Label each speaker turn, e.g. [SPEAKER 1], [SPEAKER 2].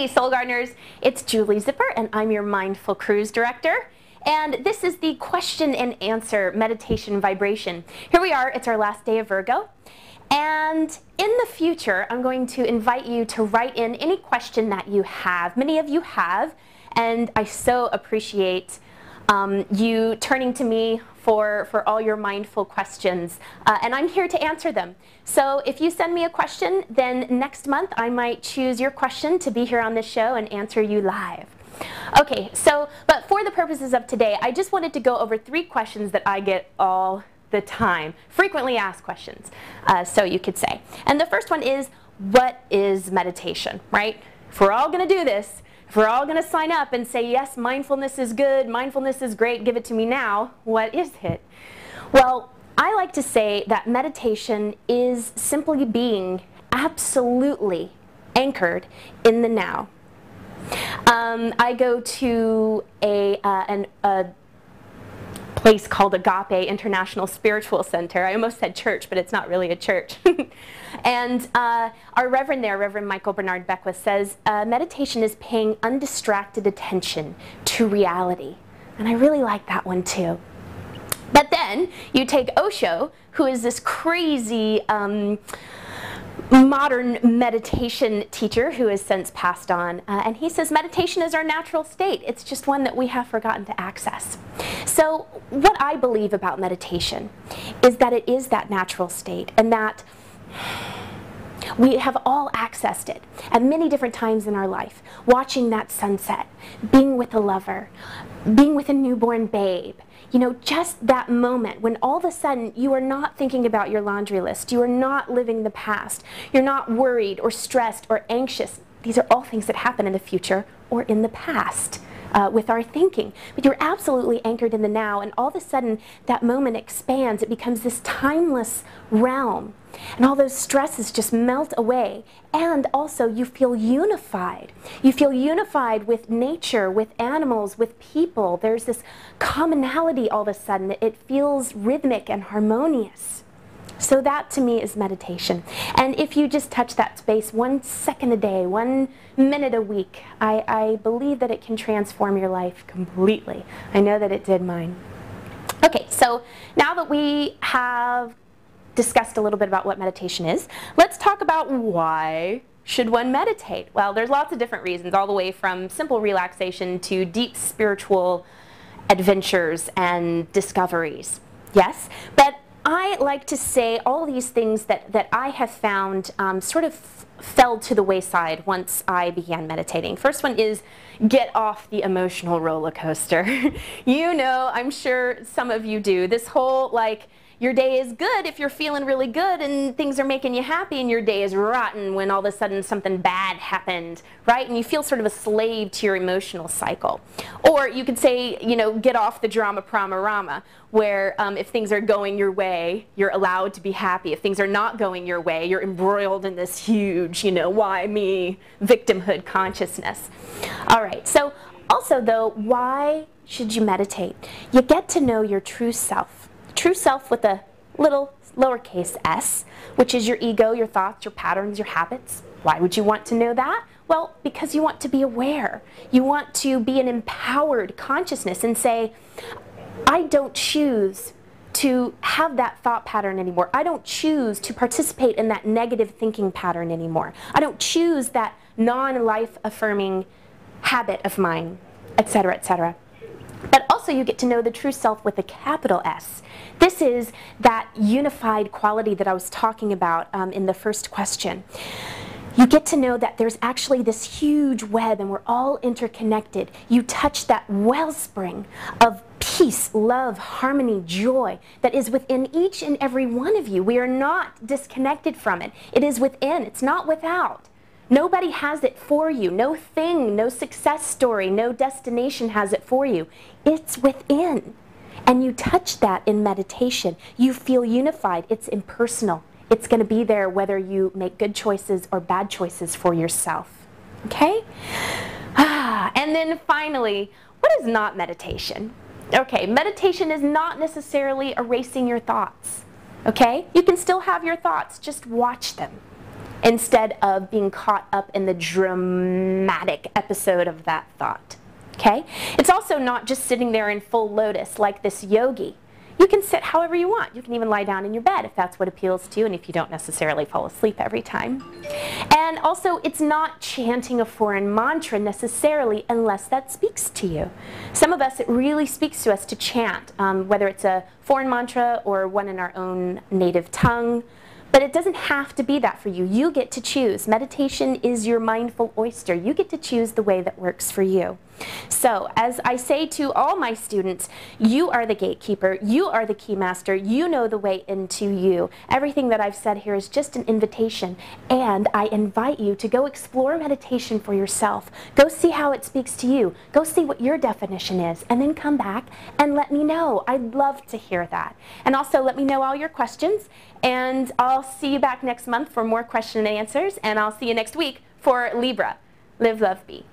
[SPEAKER 1] Hey Soul Gardeners, it's Julie Zipper and I'm your Mindful Cruise Director. And this is the question and answer meditation vibration. Here we are, it's our last day of Virgo. And in the future, I'm going to invite you to write in any question that you have. Many of you have, and I so appreciate you turning to me for all your mindful questions, and I'm here to answer them. So if you send me a question, then next month I might choose your question to be here on this show and answer you live. Okay, but for the purposes of today, I just wanted to go over 3 questions that I get all the time, frequently asked questions, so you could say. And the first one is, what is meditation, right? If we're all going to do this, if we're all going to sign up and say, yes, mindfulness is good, mindfulness is great, give it to me now, what is it? Well, I like to say that meditation is simply being absolutely anchored in the now. I go to a place called Agape International Spiritual Center. I almost said church, but it's not really a church. And our Reverend there, Reverend Michael Bernard Beckwith, says meditation is paying undistracted attention to reality. And I really like that one too. But then you take Osho, who is this crazy modern meditation teacher who has since passed on, and he says meditation is our natural state. It's just one that we have forgotten to access. So what I believe about meditation is that it is that natural state, and that we have all accessed it at many different times in our life. Watching that sunset, being with a lover, being with a newborn babe, you know, just that moment when all of a sudden you are not thinking about your laundry list, you are not living the past, you're not worried or stressed or anxious. These are all things that happen in the future or in the past with our thinking. But you're absolutely anchored in the now, and all of a sudden that moment expands. It becomes this timeless realm, and all those stresses just melt away. And also you feel unified. You feel unified with nature, with animals, with people. There's this commonality all of a sudden. It feels rhythmic and harmonious. So that to me is meditation. And if you just touch that space 1 second a day, 1 minute a week, I believe that it can transform your life completely. I know that it did mine. Okay, so now that we have discussed a little bit about what meditation is, let's talk about why should one meditate? Well, there's lots of different reasons, all the way from simple relaxation to deep spiritual adventures and discoveries. Yes, but I like to say all these things that I have found sort of fell to the wayside once I began meditating. First one is get off the emotional roller coaster. You know, I'm sure some of you do. This whole, like, your day is good if you're feeling really good and things are making you happy, and your day is rotten when all of a sudden something bad happened, right? And you feel sort of a slave to your emotional cycle. Or you could say, you know, get off the drama rama, where if things are going your way, you're allowed to be happy. If things are not going your way, you're embroiled in this huge, you know, why me, victimhood consciousness. All right, so also though, why should you meditate? You get to know your true self. True self with a little lowercase s, which is your ego, your thoughts, your patterns, your habits. Why would you want to know that? Well, because you want to be aware. You want to be an empowered consciousness and say, I don't choose to have that thought pattern anymore. I don't choose to participate in that negative thinking pattern anymore. I don't choose that non-life affirming habit of mine, etc., etc. But also you get to know the true self with a capital S. This is that unified quality that I was talking about in the first question. You get to know that there's actually this huge web and we're all interconnected. You touch that wellspring of peace, love, harmony, joy that is within each and every one of you. We are not disconnected from it. It is within, it's not without. Nobody has it for you. No thing, no success story, no destination has it for you. It's within. And you touch that in meditation. You feel unified. It's impersonal. It's going to be there whether you make good choices or bad choices for yourself. Okay? And then finally, what is not meditation? Okay, meditation is not necessarily erasing your thoughts. Okay? You can still have your thoughts, just watch them. instead of being caught up in the dramatic episode of that thought. Okay? It's also not just sitting there in full lotus like this yogi. You can sit however you want. You can even lie down in your bed if that's what appeals to you and if you don't necessarily fall asleep every time. And also, it's not chanting a foreign mantra necessarily unless that speaks to you. Some of us, it really speaks to us to chant, whether it's a foreign mantra or one in our own native tongue. But it doesn't have to be that for you. You get to choose. Meditation is your mindful oyster. You get to choose the way that works for you. So, as I say to all my students, you are the gatekeeper, you are the key master, you know the way into you. Everything that I've said here is just an invitation, and I invite you to go explore meditation for yourself. Go see how it speaks to you. Go see what your definition is, and then come back and let me know. I'd love to hear that. And also let me know all your questions, and I'll see you back next month for more question and answers, and I'll see you next week for Libra. Live, love, be.